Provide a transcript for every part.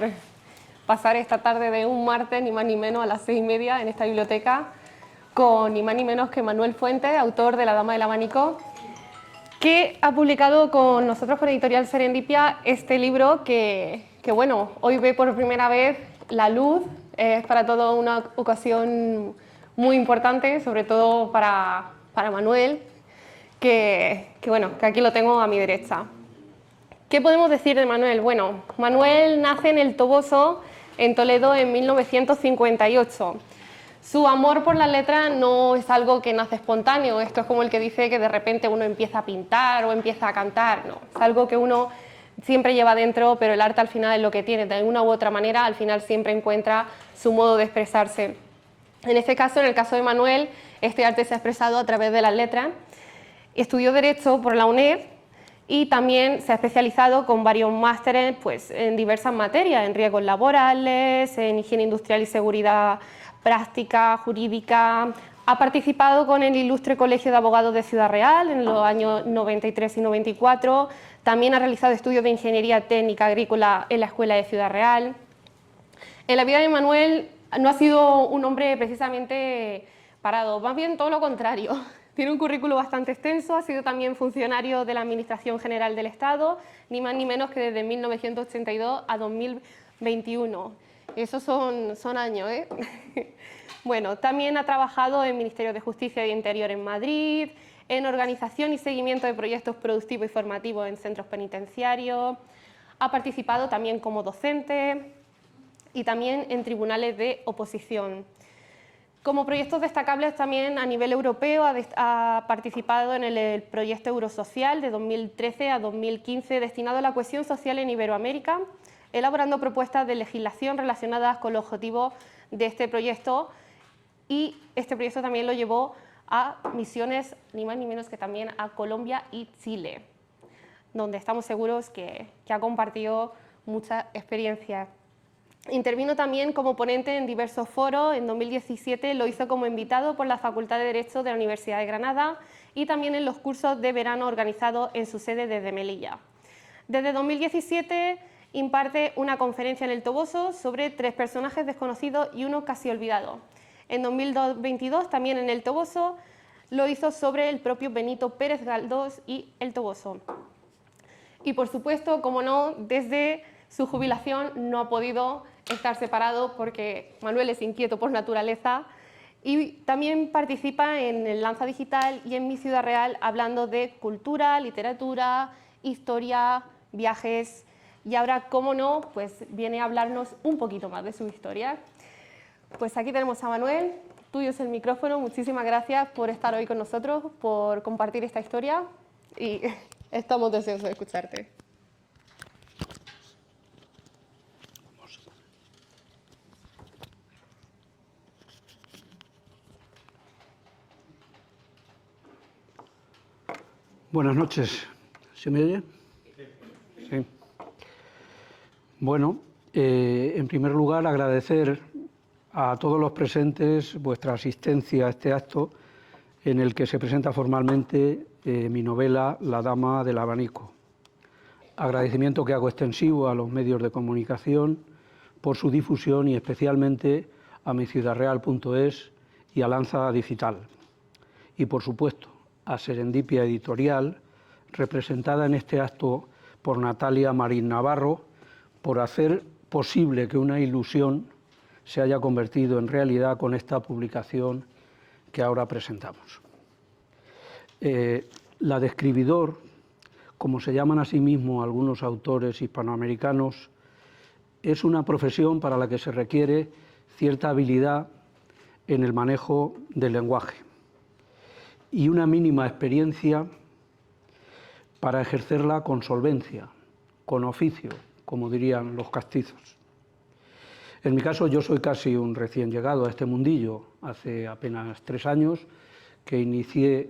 por pasar esta tarde de un martes, ni más ni menos, a las 6:30 en esta biblioteca, con ni más ni menos que Manuel Fuentes, autor de La Dama del Abanico, que ha publicado con nosotros, con Editorial Serendipia, este libro que bueno, hoy ve por primera vez la luz. Es para todo una ocasión muy importante, sobre todo para Manuel, que aquí lo tengo a mi derecha. ¿Qué podemos decir de Manuel? Bueno, Manuel nace en El Toboso, en Toledo, en 1958. Su amor por la letra no es algo que nace espontáneo. Esto es como el que dice que de repente uno empieza a pintar o empieza a cantar. No, es algo que uno siempre lleva dentro, pero el arte al final es lo que tiene. De alguna u otra manera, al final siempre encuentra su modo de expresarse. En este caso, en el caso de Manuel, este arte se ha expresado a través de las letras. Estudió Derecho por la UNED y también se ha especializado con varios másteres pues, en diversas materias, en riesgos laborales, en higiene industrial y seguridad práctica, jurídica. Ha participado con el Ilustre Colegio de Abogados de Ciudad Real en los años 93 y 94. También ha realizado estudios de Ingeniería Técnica Agrícola en la Escuela de Ciudad Real. En la vida de Manuel no ha sido un hombre precisamente parado, más bien todo lo contrario. Tiene un currículo bastante extenso, ha sido también funcionario de la Administración General del Estado, ni más ni menos que desde 1982 a 2021. Esos son años, ¿eh? Bueno, también ha trabajado en Ministerio de Justicia y de Interior en Madrid, en organización y seguimiento de proyectos productivos y formativos en centros penitenciarios, ha participado también como docente y también en tribunales de oposición. Como proyectos destacables también a nivel europeo ha participado en el proyecto Eurosocial de 2013 a 2015 destinado a la cohesión social en Iberoamérica, elaborando propuestas de legislación relacionadas con los objetivos de este proyecto, y este proyecto también lo llevó a misiones ni más ni menos que también a Colombia y Chile, donde estamos seguros que ha compartido mucha experiencia. Intervino también como ponente en diversos foros. En 2017 lo hizo como invitado por la Facultad de Derecho de la Universidad de Granada y también en los cursos de verano organizados en su sede desde Melilla. Desde 2017 imparte una conferencia en El Toboso sobre 3 personajes desconocidos y uno casi olvidado. En 2022 también en El Toboso lo hizo sobre el propio Benito Pérez Galdós y El Toboso. Y por supuesto, como no, desde su jubilación no ha podido estar separado porque Manuel es inquieto por naturaleza y también participa en el Lanza Digital y en Mi Ciudad Real hablando de cultura, literatura, historia, viajes, y ahora, cómo no, pues viene a hablarnos un poquito más de su historia. Pues aquí tenemos a Manuel, tuyo es el micrófono, muchísimas gracias por estar hoy con nosotros, por compartir esta historia y estamos deseosos de escucharte. Buenas noches. ¿Se me oye? Sí. Bueno, en primer lugar agradecer a todos los presentes vuestra asistencia a este acto en el que se presenta formalmente mi novela La Dama del Abanico. Agradecimiento que hago extensivo a los medios de comunicación por su difusión y especialmente a miciudadreal.es y a Lanza Digital. Y por supuesto a Serendipia Editorial, representada en este acto por Natalia Marín Navarro, por hacer posible que una ilusión se haya convertido en realidad con esta publicación que ahora presentamos. La de escribidor, como se llaman a sí mismos algunos autores hispanoamericanos, es una profesión para la que se requiere cierta habilidad en el manejo del lenguaje y una mínima experiencia para ejercerla con solvencia, con oficio, como dirían los castizos. En mi caso, yo soy casi un recién llegado a este mundillo, hace apenas 3 años, que inicié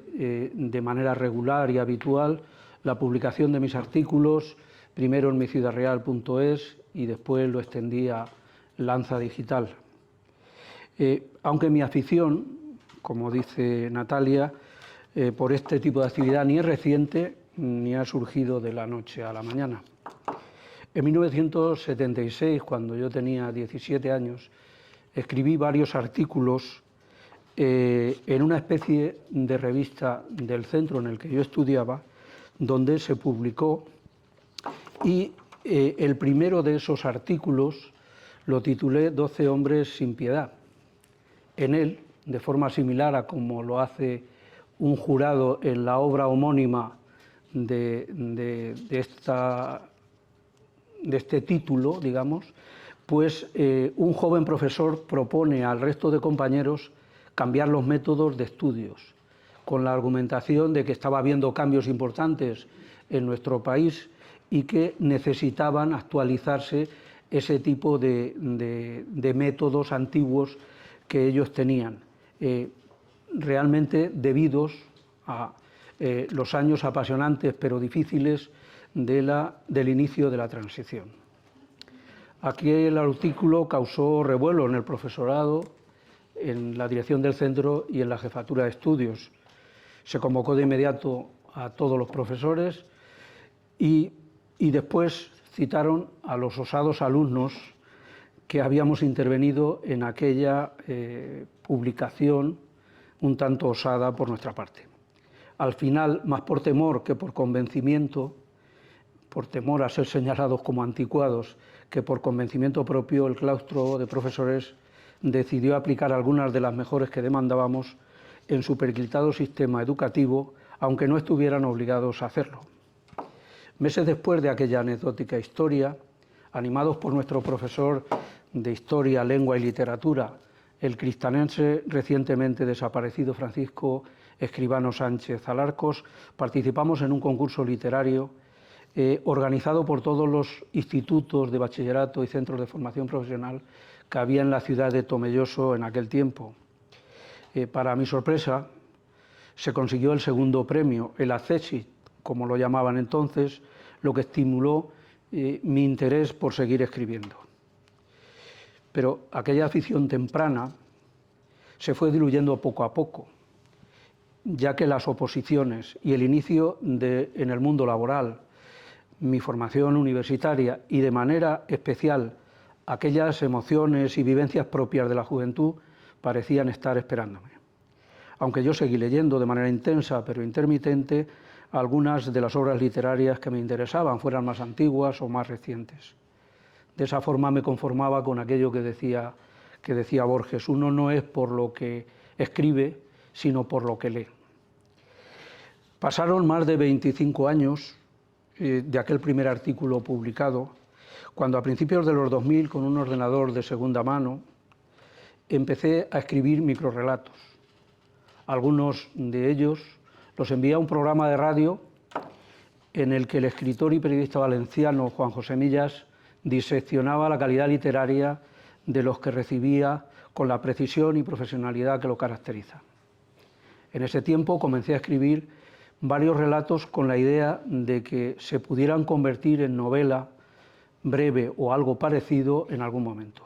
de manera regular y habitual la publicación de mis artículos, primero en miciudadreal.es y después lo extendí a Lanza Digital. Aunque mi afición, como dice Natalia, por este tipo de actividad ni es reciente ni ha surgido de la noche a la mañana. En 1976, cuando yo tenía 17 años, escribí varios artículos en una especie de revista del centro en el que yo estudiaba, donde se publicó, y el primero de esos artículos lo titulé 12 hombres sin piedad. En él, de forma similar a como lo hace un jurado en la obra homónima de este título, digamos, pues un joven profesor propone al resto de compañeros cambiar los métodos de estudios, con la argumentación de que estaba habiendo cambios importantes en nuestro país y que necesitaban actualizarse ese tipo de métodos antiguos que ellos tenían, realmente debidos a los años apasionantes pero difíciles del inicio de la transición. Aquí el artículo causó revuelo en el profesorado, en la dirección del centro y en la jefatura de estudios. Se convocó de inmediato a todos los profesores y después citaron a los osados alumnos que habíamos intervenido en aquella publicación un tanto osada por nuestra parte. Al final, más por temor que por convencimiento, por temor a ser señalados como anticuados, que por convencimiento propio, el claustro de profesores decidió aplicar algunas de las mejores que demandábamos en su periclitado sistema educativo, aunque no estuvieran obligados a hacerlo. Meses después de aquella anecdótica historia, animados por nuestro profesor de Historia, Lengua y Literatura, el cristanense recientemente desaparecido Francisco Escribano Sánchez Alarcos, participamos en un concurso literario organizado por todos los institutos de bachillerato y centros de formación profesional que había en la ciudad de Tomelloso en aquel tiempo. Para mi sorpresa, se consiguió el segundo premio, el accésit, como lo llamaban entonces, lo que estimuló mi interés por seguir escribiendo. Pero aquella afición temprana se fue diluyendo poco a poco, ya que las oposiciones y el inicio en el mundo laboral, mi formación universitaria y de manera especial aquellas emociones y vivencias propias de la juventud parecían estar esperándome. Aunque yo seguí leyendo de manera intensa pero intermitente algunas de las obras literarias que me interesaban, fueran más antiguas o más recientes. De esa forma me conformaba con aquello que decía Borges: uno no es por lo que escribe, sino por lo que lee. Pasaron más de 25 años de aquel primer artículo publicado, cuando a principios de los 2000, con un ordenador de segunda mano, empecé a escribir microrrelatos. Algunos de ellos los envié a un programa de radio en el que el escritor y periodista valenciano Juan José Millas diseccionaba la calidad literaria de los que recibía con la precisión y profesionalidad que lo caracteriza. En ese tiempo comencé a escribir varios relatos con la idea de que se pudieran convertir en novela breve o algo parecido en algún momento.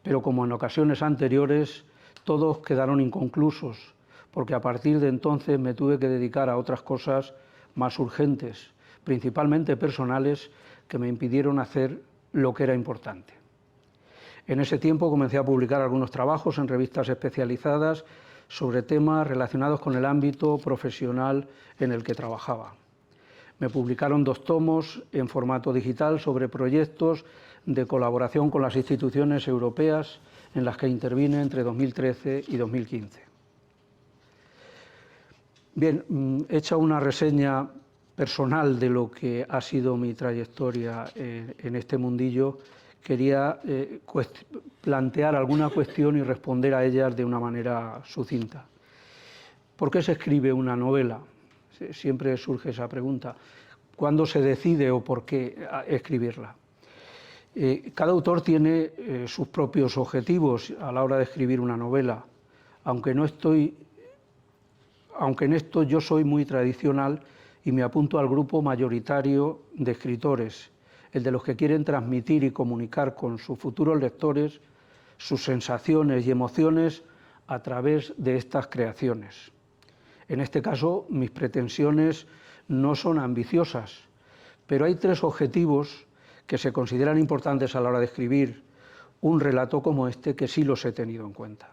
Pero como en ocasiones anteriores, todos quedaron inconclusos, porque a partir de entonces me tuve que dedicar a otras cosas más urgentes, principalmente personales, que me impidieron hacer lo que era importante. En ese tiempo comencé a publicar algunos trabajos en revistas especializadas sobre temas relacionados con el ámbito profesional en el que trabajaba. Me publicaron 2 tomos en formato digital sobre proyectos de colaboración con las instituciones europeas en las que intervine entre 2013 y 2015. Bien, hecha una reseña personal de lo que ha sido mi trayectoria en este mundillo, quería plantear alguna cuestión y responder a ellas de una manera sucinta. ¿Por qué se escribe una novela? Siempre surge esa pregunta. ¿Cuándo se decide o por qué escribirla? Cada autor tiene sus propios objetivos a la hora de escribir una novela, aunque en esto yo soy muy tradicional y me apunto al grupo mayoritario de escritores, el de los que quieren transmitir y comunicar con sus futuros lectores sus sensaciones y emociones a través de estas creaciones. En este caso, mis pretensiones no son ambiciosas, pero hay 3 objetivos que se consideran importantes a la hora de escribir un relato como este, que sí los he tenido en cuenta.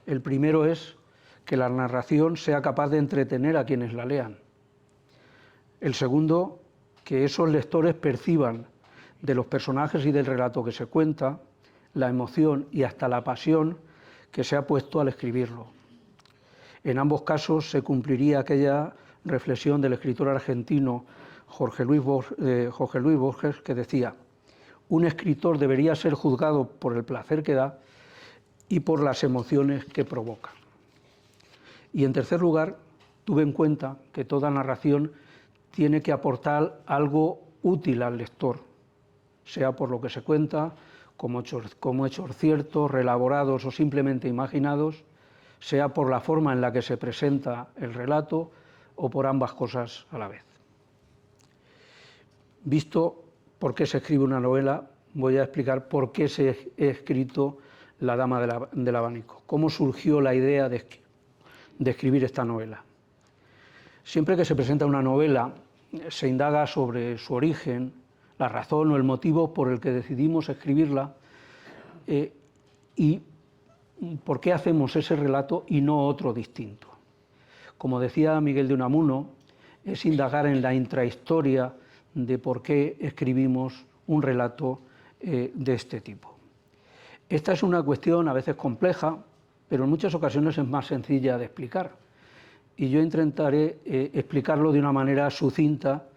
El primero es que la narración sea capaz de entretener a quienes la lean. El segundo, que esos lectores perciban de los personajes y del relato que se cuenta la emoción y hasta la pasión que se ha puesto al escribirlo. En ambos casos se cumpliría aquella reflexión del escritor argentino Jorge Luis Borges, que decía: un escritor debería ser juzgado por el placer que da y por las emociones que provoca. Y en tercer lugar, tuve en cuenta que toda narración tiene que aportar algo útil al lector, sea por lo que se cuenta, como hechos ciertos, reelaborados o simplemente imaginados, sea por la forma en la que se presenta el relato o por ambas cosas a la vez. Visto por qué se escribe una novela, voy a explicar por qué se he escrito La dama del abanico, cómo surgió la idea de escribir esta novela. Siempre que se presenta una novela, se indaga sobre su origen, la razón o el motivo por el que decidimos escribirla y por qué hacemos ese relato y no otro distinto. Como decía Miguel de Unamuno, es indagar en la intrahistoria de por qué escribimos un relato de este tipo. Esta es una cuestión a veces compleja, pero en muchas ocasiones es más sencilla de explicar. Y yo intentaré explicarlo de una manera sucinta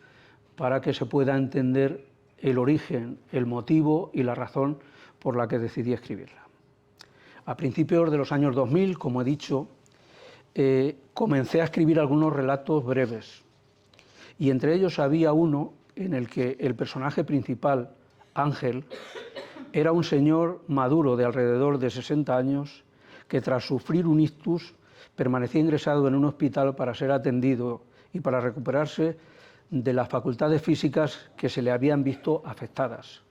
para que se pueda entender el origen, el motivo y la razón por la que decidí escribirla. A principios de los años 2000, como he dicho, comencé a escribir algunos relatos breves, y entre ellos había uno en el que el personaje principal, Ángel, era un señor maduro de alrededor de 60 años que, tras sufrir un ictus, permanecía ingresado en un hospital para ser atendido y para recuperarse de las facultades físicas que se le habían visto afectadas.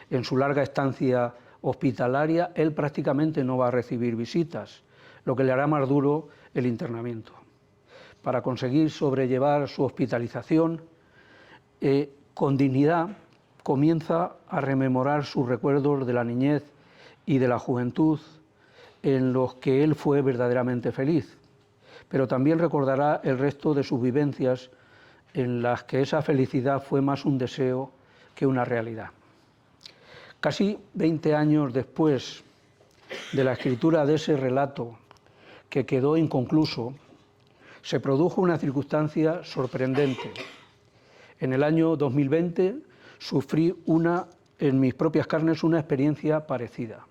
En su larga estancia hospitalaria, él prácticamente no va a recibir visitas, lo que le hará más duro el internamiento. Para conseguir sobrellevar su hospitalización, con dignidad comienza a rememorar sus recuerdos de la niñez y de la juventud en los que él fue verdaderamente feliz, pero también recordará el resto de sus vivencias en las que esa felicidad fue más un deseo que una realidad. Casi 20 años después de la escritura de ese relato, que quedó inconcluso, se produjo una circunstancia sorprendente. En el año 2020 sufrí en mis propias carnes una experiencia parecida.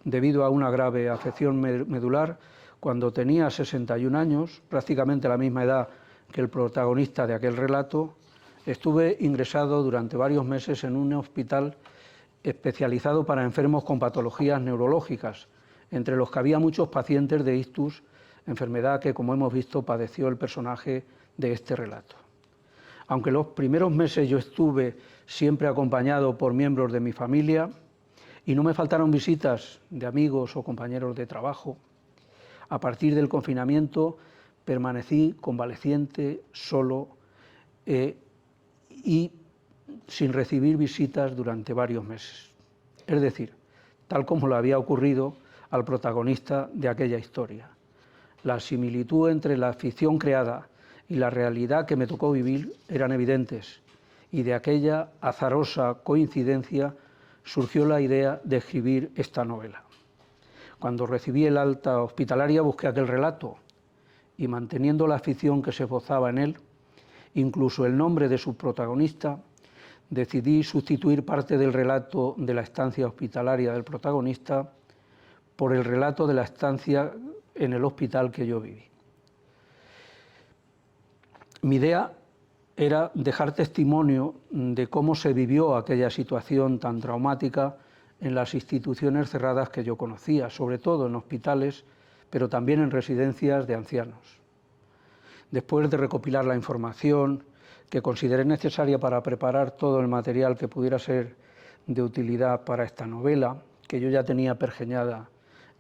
Debido a una grave afección medular, cuando tenía 61 años, prácticamente la misma edad que el protagonista de aquel relato, estuve ingresado durante varios meses en un hospital especializado para enfermos con patologías neurológicas, entre los que había muchos pacientes de ictus, enfermedad que, como hemos visto, padeció el personaje de este relato. Aunque los primeros meses yo estuve siempre acompañado por miembros de mi familia y no me faltaron visitas de amigos o compañeros de trabajo, a partir del confinamiento permanecí convaleciente, solo y sin recibir visitas durante varios meses. Es decir, tal como le había ocurrido al protagonista de aquella historia. La similitud entre la ficción creada y la realidad que me tocó vivir eran evidentes, y de aquella azarosa coincidencia surgió la idea de escribir esta novela. Cuando recibí el alta hospitalaria busqué aquel relato y, manteniendo la afición que se esbozaba en él, incluso el nombre de su protagonista, decidí sustituir parte del relato de la estancia hospitalaria del protagonista por el relato de la estancia en el hospital que yo viví. Mi idea era dejar testimonio de cómo se vivió aquella situación tan traumática en las instituciones cerradas que yo conocía, sobre todo en hospitales, pero también en residencias de ancianos. Después de recopilar la información que consideré necesaria para preparar todo el material que pudiera ser de utilidad para esta novela, que yo ya tenía pergeñada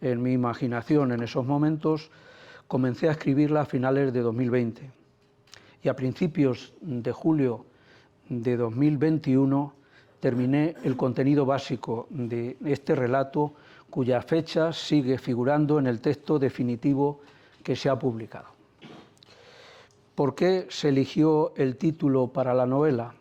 en mi imaginación en esos momentos, comencé a escribirla a finales de 2020. Y a principios de julio de 2021 terminé el contenido básico de este relato, cuya fecha sigue figurando en el texto definitivo que se ha publicado. ¿Por qué se eligió el título para la novela?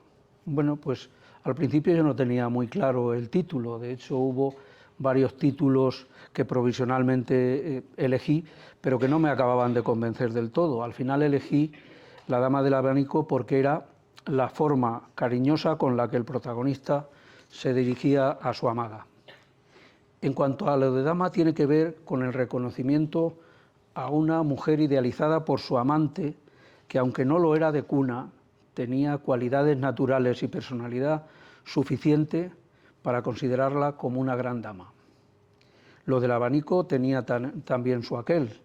Bueno, pues al principio yo no tenía muy claro el título, de hecho hubo varios títulos que provisionalmente elegí, pero que no me acababan de convencer del todo. Al final elegí La dama del abanico porque era la forma cariñosa con la que el protagonista se dirigía a su amada. En cuanto a lo de dama, tiene que ver con el reconocimiento a una mujer idealizada por su amante, que aunque no lo era de cuna, tenía cualidades naturales y personalidad suficiente para considerarla como una gran dama. Lo del abanico tenía también su aquel.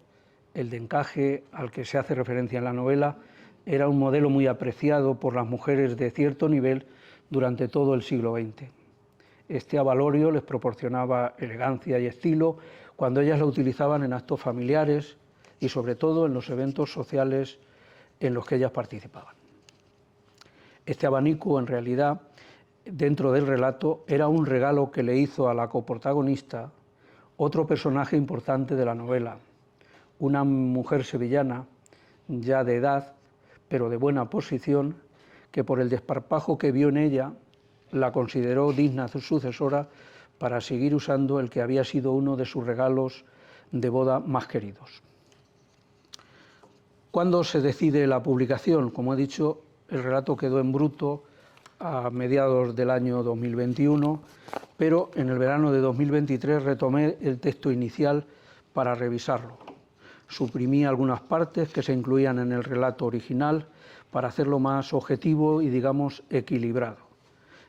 El de encaje al que se hace referencia en la novela era un modelo muy apreciado por las mujeres de cierto nivel durante todo el siglo XX. Este abalorio les proporcionaba elegancia y estilo cuando ellas lo utilizaban en actos familiares y sobre todo en los eventos sociales en los que ellas participaban. Este abanico, en realidad, dentro del relato, era un regalo que le hizo a la coprotagonista otro personaje importante de la novela, una mujer sevillana, ya de edad, pero de buena posición, que por el desparpajo que vio en ella, la consideró digna sucesora para seguir usando el que había sido uno de sus regalos de boda más queridos. ¿Cuándo se decide la publicación? Como he dicho, el relato quedó en bruto a mediados del año 2021, pero en el verano de 2023 retomé el texto inicial para revisarlo. Suprimí algunas partes que se incluían en el relato original para hacerlo más objetivo y, digamos, equilibrado.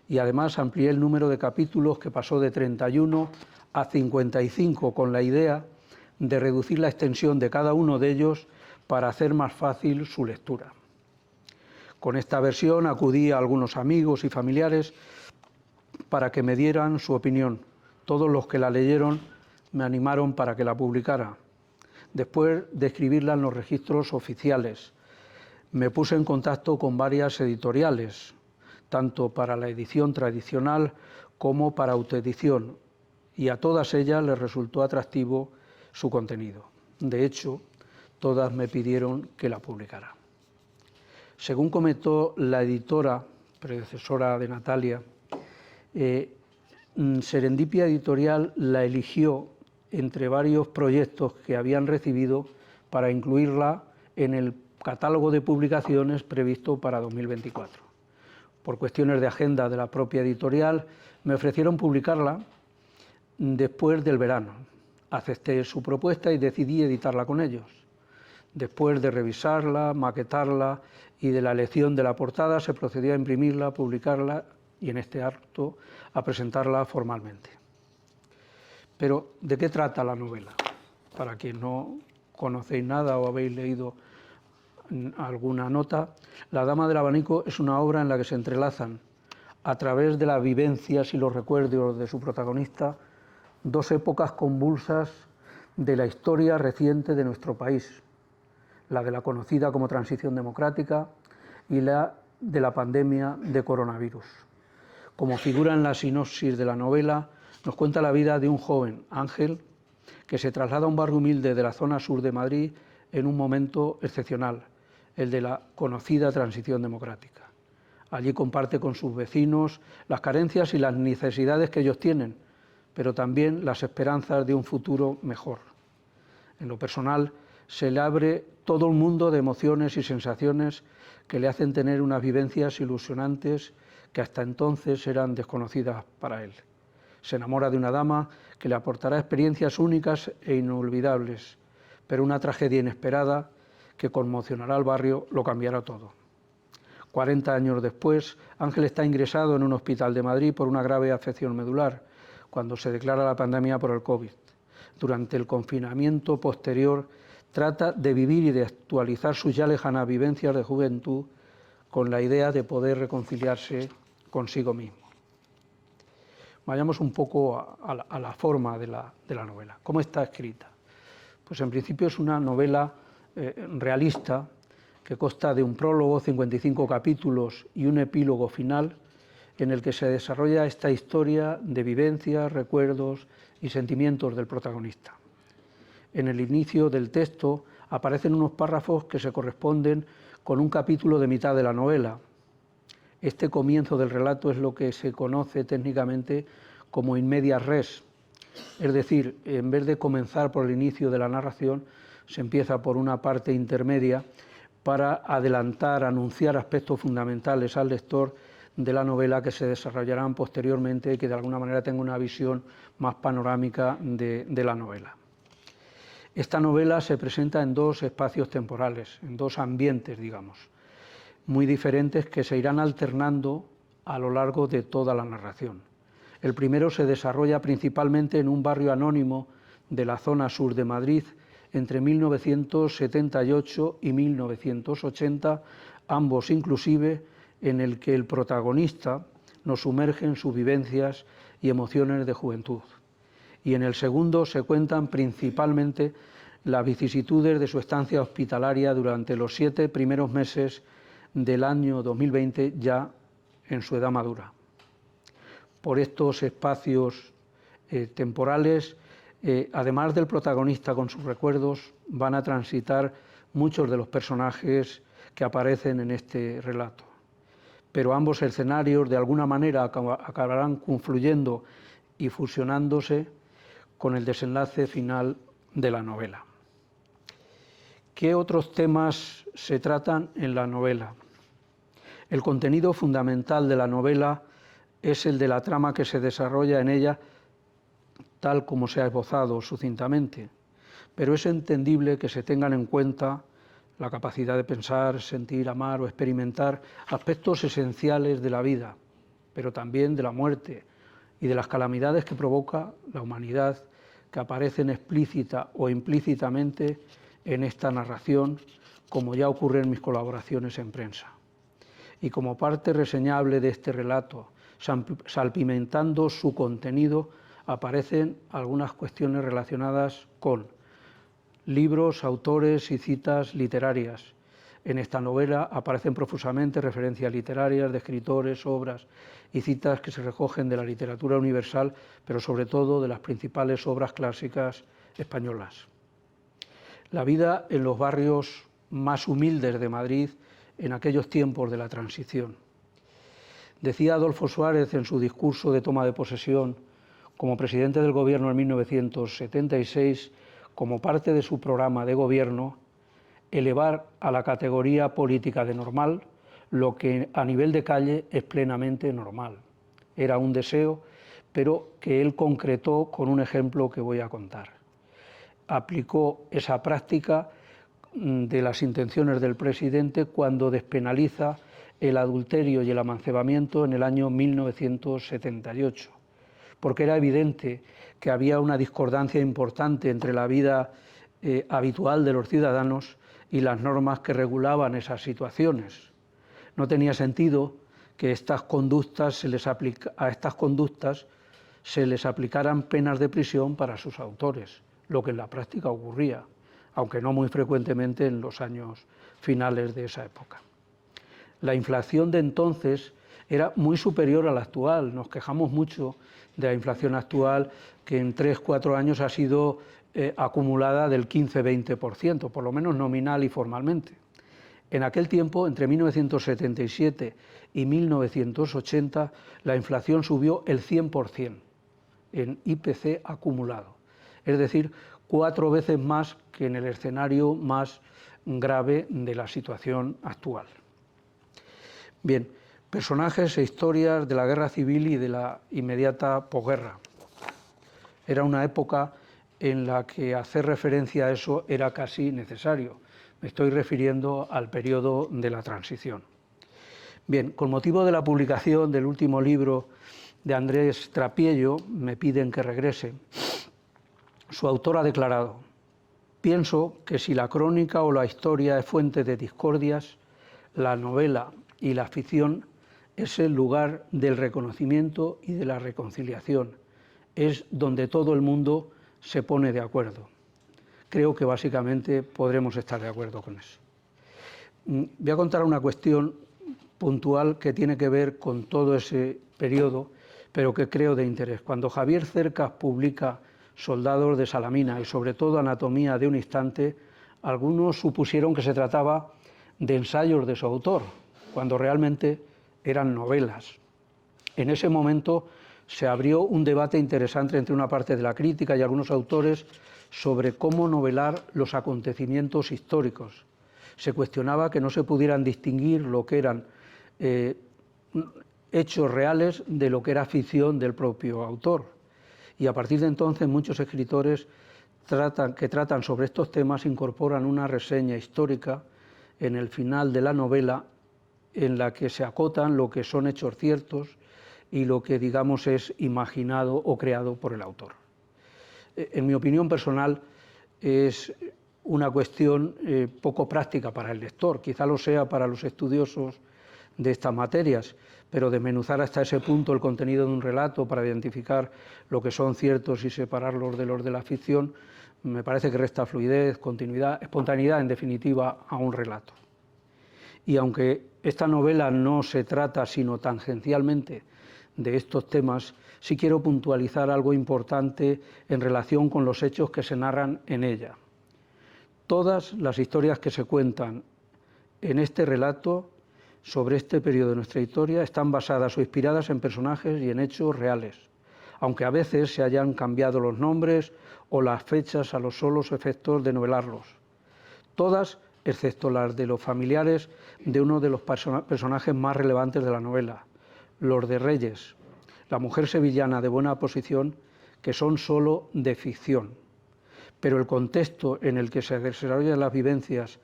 Y además amplié el número de capítulos, que pasó de 31 a 55, con la idea de reducir la extensión de cada uno de ellos para hacer más fácil su lectura. Con esta versión acudí a algunos amigos y familiares para que me dieran su opinión. Todos los que la leyeron me animaron para que la publicara. Después de escribirla en los registros oficiales, me puse en contacto con varias editoriales, tanto para la edición tradicional como para autoedición, y a todas ellas les resultó atractivo su contenido. De hecho, todas me pidieron que la publicara. Según comentó la editora, predecesora de Natalia, Serendipia Editorial la eligió entre varios proyectos que habían recibido para incluirla en el catálogo de publicaciones previsto para 2024. Por cuestiones de agenda de la propia editorial, me ofrecieron publicarla después del verano. Acepté su propuesta y decidí editarla con ellos. Después de revisarla, maquetarla y de la elección de la portada, se procedió a imprimirla, publicarla y en este acto a presentarla formalmente. Pero, ¿de qué trata la novela? Para quien no conocéis nada o habéis leído alguna nota, La dama del abanico es una obra en la que se entrelazan, a través de las vivencias y los recuerdos de su protagonista, dos épocas convulsas de la historia reciente de nuestro país, la de la conocida como transición democrática y la de la pandemia de coronavirus. Como figura en la sinopsis de la novela, nos cuenta la vida de un joven, Ángel, que se traslada a un barrio humilde de la zona sur de Madrid en un momento excepcional, el de la conocida transición democrática. Allí comparte con sus vecinos las carencias y las necesidades que ellos tienen, pero también las esperanzas de un futuro mejor. En lo personal, se le abre todo un mundo de emociones y sensaciones que le hacen tener unas vivencias ilusionantes que hasta entonces eran desconocidas para él. Se enamora de una dama que le aportará experiencias únicas e inolvidables, pero una tragedia inesperada que conmocionará al barrio lo cambiará todo. 40 años después, Ángel está ingresado en un hospital de Madrid por una grave afección medular, cuando se declara la pandemia por el COVID. Durante el confinamiento posterior, trata de vivir y de actualizar sus ya lejanas vivencias de juventud con la idea de poder reconciliarse consigo mismo. Vayamos un poco a la forma de la novela. ¿Cómo está escrita? Pues en principio es una novela realista que consta de un prólogo, 55 capítulos y un epílogo final, en el que se desarrolla esta historia de vivencias, recuerdos y sentimientos del protagonista. En el inicio del texto aparecen unos párrafos que se corresponden con un capítulo de mitad de la novela. Este comienzo del relato es lo que se conoce técnicamente como in medias res, es decir, en vez de comenzar por el inicio de la narración, se empieza por una parte intermedia para adelantar, anunciar aspectos fundamentales al lector de la novela que se desarrollarán posteriormente y que de alguna manera tenga una visión más panorámica de la novela. Esta novela se presenta en dos espacios temporales, en dos ambientes, digamos, muy diferentes que se irán alternando a lo largo de toda la narración. El primero se desarrolla principalmente en un barrio anónimo de la zona sur de Madrid entre 1978 y 1980, ambos inclusive, en el que el protagonista nos sumerge en sus vivencias y emociones de juventud. Y en el segundo se cuentan principalmente las vicisitudes de su estancia hospitalaria durante los 7 primeros meses del año 2020, ya en su edad madura. Por estos espacios temporales, además del protagonista con sus recuerdos, van a transitar muchos de los personajes que aparecen en este relato. Pero ambos escenarios de alguna manera acabarán confluyendo y fusionándose con el desenlace final de la novela. ¿Qué otros temas se tratan en la novela? El contenido fundamental de la novela es el de la trama que se desarrolla en ella, tal como se ha esbozado sucintamente, pero es entendible que se tengan en cuenta la capacidad de pensar, sentir, amar o experimentar aspectos esenciales de la vida, pero también de la muerte y de las calamidades que provoca la humanidad, que aparecen explícita o implícitamente en esta narración, como ya ocurre en mis colaboraciones en prensa. Y como parte reseñable de este relato, salpimentando su contenido, aparecen algunas cuestiones relacionadas con libros, autores y citas literarias. En esta novela aparecen profusamente referencias literarias de escritores, obras y citas que se recogen de la literatura universal, pero sobre todo de las principales obras clásicas españolas. La vida en los barrios más humildes de Madrid en aquellos tiempos de la transición. Decía Adolfo Suárez en su discurso de toma de posesión como presidente del Gobierno en 1976, como parte de su programa de gobierno, elevar a la categoría política de normal lo que a nivel de calle es plenamente normal. Era un deseo, pero que él concretó con un ejemplo que voy a contar. Aplicó esa práctica de las intenciones del presidente cuando despenaliza el adulterio y el amancebamiento en el año 1978, porque era evidente que había una discordancia importante entre la vida habitual de los ciudadanos y las normas que regulaban esas situaciones. No tenía sentido que a estas conductas se les aplicaran penas de prisión para sus autores, lo que en la práctica ocurría, aunque no muy frecuentemente en los años finales de esa época. La inflación de entonces era muy superior a la actual. Nos quejamos mucho de la inflación actual, que en 3-4 años ha sido acumulada del 15-20%, por lo menos nominal y formalmente. En aquel tiempo, entre 1977 y 1980, la inflación subió el 100% en IPC acumulado, es decir, 4 veces más que en el escenario más grave de la situación actual. Bien, personajes e historias de la guerra civil y de la inmediata posguerra. Era una época en la que hacer referencia a eso era casi necesario. Me estoy refiriendo al periodo de la transición. Bien, con motivo de la publicación del último libro de Andrés Trapiello, Me piden que regrese, su autor ha declarado: pienso que si la crónica o la historia es fuente de discordias, la novela y la ficción es el lugar del reconocimiento y de la reconciliación. Es donde todo el mundo se pone de acuerdo. Creo que básicamente podremos estar de acuerdo con eso. Voy a contar una cuestión puntual que tiene que ver con todo ese periodo, pero que creo de interés. Cuando Javier Cercas publica Soldados de Salamina y sobre todo Anatomía de un instante, algunos supusieron que se trataba de ensayos de su autor, cuando realmente eran novelas. En ese momento se abrió un debate interesante entre una parte de la crítica y algunos autores sobre cómo novelar los acontecimientos históricos. Se cuestionaba que no se pudieran distinguir lo que eran hechos reales de lo que era ficción del propio autor. Y a partir de entonces muchos escritores que tratan sobre estos temas incorporan una reseña histórica en el final de la novela en la que se acotan lo que son hechos ciertos y lo que, digamos, es imaginado o creado por el autor. En mi opinión personal, es una cuestión poco práctica para el lector, quizá lo sea para los estudiosos de estas materias, pero desmenuzar hasta ese punto el contenido de un relato para identificar lo que son ciertos y separarlos de los de la ficción, me parece que resta fluidez, continuidad, espontaneidad, en definitiva, a un relato. Y aunque esta novela no se trata sino tangencialmente de estos temas, sí quiero puntualizar algo importante en relación con los hechos que se narran en ella. Todas las historias que se cuentan en este relato sobre este periodo de nuestra historia están basadas o inspiradas en personajes y en hechos reales, aunque a veces se hayan cambiado los nombres o las fechas a los solos efectos de novelarlos. Todas, excepto las de los familiares de uno de los personajes más relevantes de la novela, los de Reyes, la mujer sevillana de buena posición, que son solo de ficción. Pero el contexto en el que se desarrollan las vivencias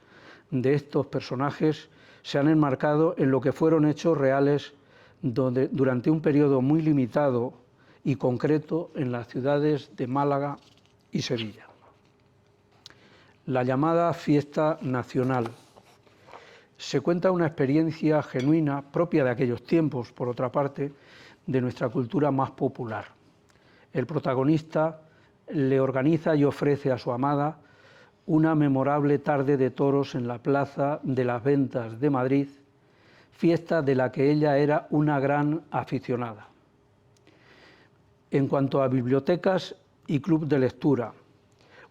de estos personajes se han enmarcado en lo que fueron hechos reales durante un periodo muy limitado y concreto en las ciudades de Málaga y Sevilla. La llamada fiesta nacional. Se cuenta una experiencia genuina, propia de aquellos tiempos, por otra parte, de nuestra cultura más popular. El protagonista le organiza y ofrece a su amada una memorable tarde de toros en la Plaza de las Ventas de Madrid, fiesta de la que ella era una gran aficionada. En cuanto a bibliotecas y club de lectura,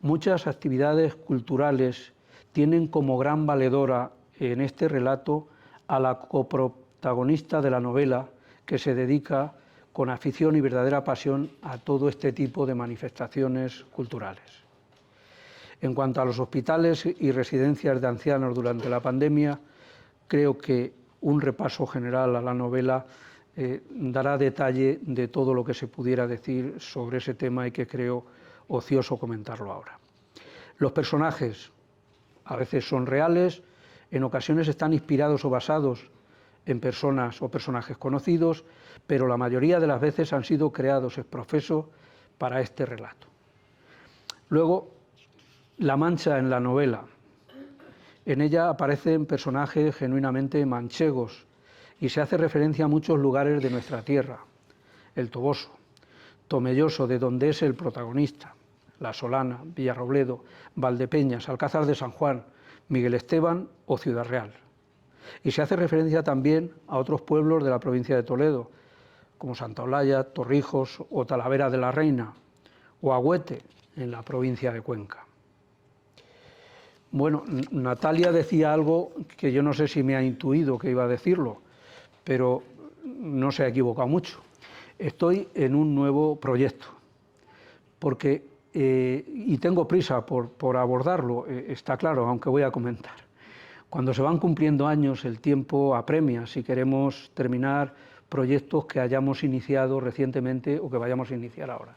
muchas actividades culturales tienen como gran valedora en este relato a la coprotagonista de la novela, que se dedica con afición y verdadera pasión a todo este tipo de manifestaciones culturales. En cuanto a los hospitales y residencias de ancianos durante la pandemia, creo que un repaso general a la novela dará detalle de todo lo que se pudiera decir sobre ese tema y que creo ocioso comentarlo ahora. Los personajes a veces son reales, en ocasiones están inspirados o basados en personas o personajes conocidos, pero la mayoría de las veces han sido creados ex professo para este relato. Luego, la mancha en la novela. En ella aparecen personajes genuinamente manchegos y se hace referencia a muchos lugares de nuestra tierra. El Toboso, Tomelloso, de donde es el protagonista, La Solana, Villarrobledo, Valdepeñas, Alcázar de San Juan, Miguel Esteban o Ciudad Real. Y se hace referencia también a otros pueblos de la provincia de Toledo, como Santa Olalla, Torrijos o Talavera de la Reina, o Agüete, en la provincia de Cuenca. Bueno, Natalia decía algo que yo no sé si me ha intuido que iba a decirlo, pero no se ha equivocado mucho. Estoy en un nuevo proyecto, porque, y tengo prisa por abordarlo, está claro, aunque voy a comentar. Cuando se van cumpliendo años, el tiempo apremia si queremos terminar proyectos que hayamos iniciado recientemente o que vayamos a iniciar ahora.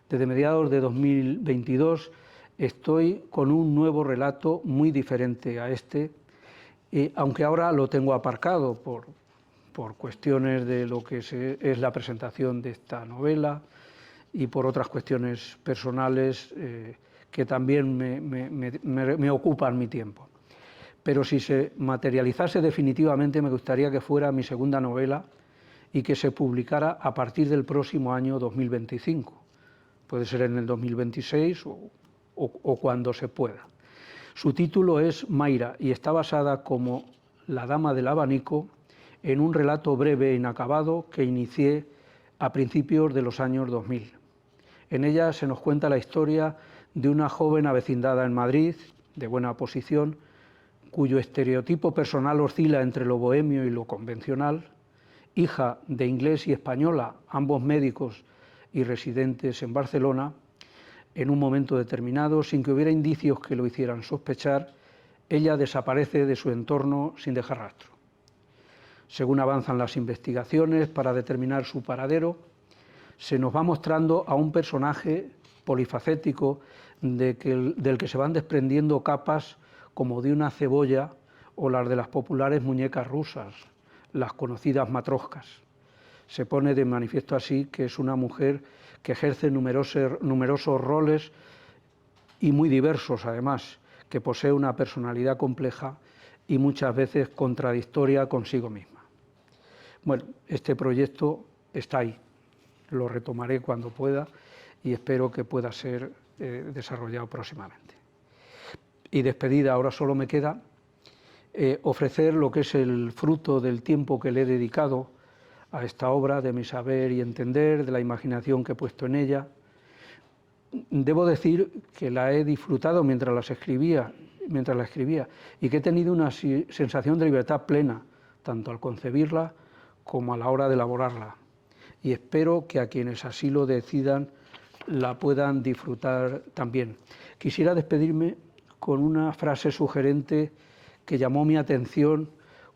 Desde mediados de 2022 estoy con un nuevo relato muy diferente a este, aunque ahora lo tengo aparcado por cuestiones de lo que es la presentación de esta novela y por otras cuestiones personales que también me ocupan mi tiempo. Pero si se materializase definitivamente, me gustaría que fuera mi segunda novela y que se publicara a partir del próximo año 2025. Puede ser en el 2026 o cuando se pueda. Su título es Mayra y está basada como La Dama del Abanico en un relato breve e inacabado que inicié a principios de los años 2000. En ella se nos cuenta la historia de una joven avecindada en Madrid, de buena posición, cuyo estereotipo personal oscila entre lo bohemio y lo convencional, hija de inglés y española, ambos médicos y residentes en Barcelona. En un momento determinado, sin que hubiera indicios que lo hicieran sospechar, ella desaparece de su entorno sin dejar rastro. Según avanzan las investigaciones para determinar su paradero, se nos va mostrando a un personaje polifacético del que se van desprendiendo capas como de una cebolla o las de las populares muñecas rusas, las conocidas matroscas. Se pone de manifiesto así que es una mujer que ejerce numerosos roles y muy diversos además, que posee una personalidad compleja y muchas veces contradictoria consigo misma. Bueno, este proyecto está ahí, lo retomaré cuando pueda y espero que pueda ser desarrollado próximamente. Y despedida, ahora solo me queda ofrecer lo que es el fruto del tiempo que le he dedicado a esta obra, de mi saber y entender, de la imaginación que he puesto en ella. Debo decir que la he disfrutado mientras la escribía y que he tenido una sensación de libertad plena, tanto al concebirla como a la hora de elaborarla. Y espero que a quienes así lo decidan la puedan disfrutar también. Quisiera despedirme con una frase sugerente que llamó mi atención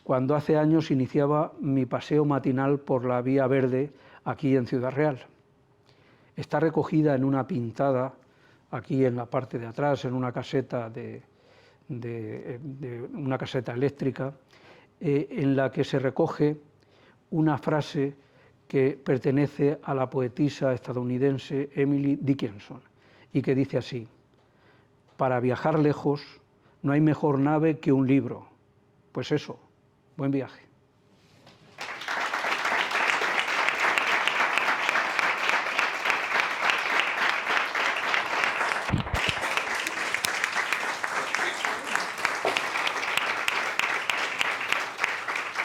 cuando hace años iniciaba mi paseo matinal por la Vía Verde aquí en Ciudad Real. Está recogida en una pintada aquí en la parte de atrás, en una caseta una caseta eléctrica, en la que se recoge una frase que pertenece a la poetisa estadounidense Emily Dickinson y que dice así: para viajar lejos no hay mejor nave que un libro. Pues eso, buen viaje.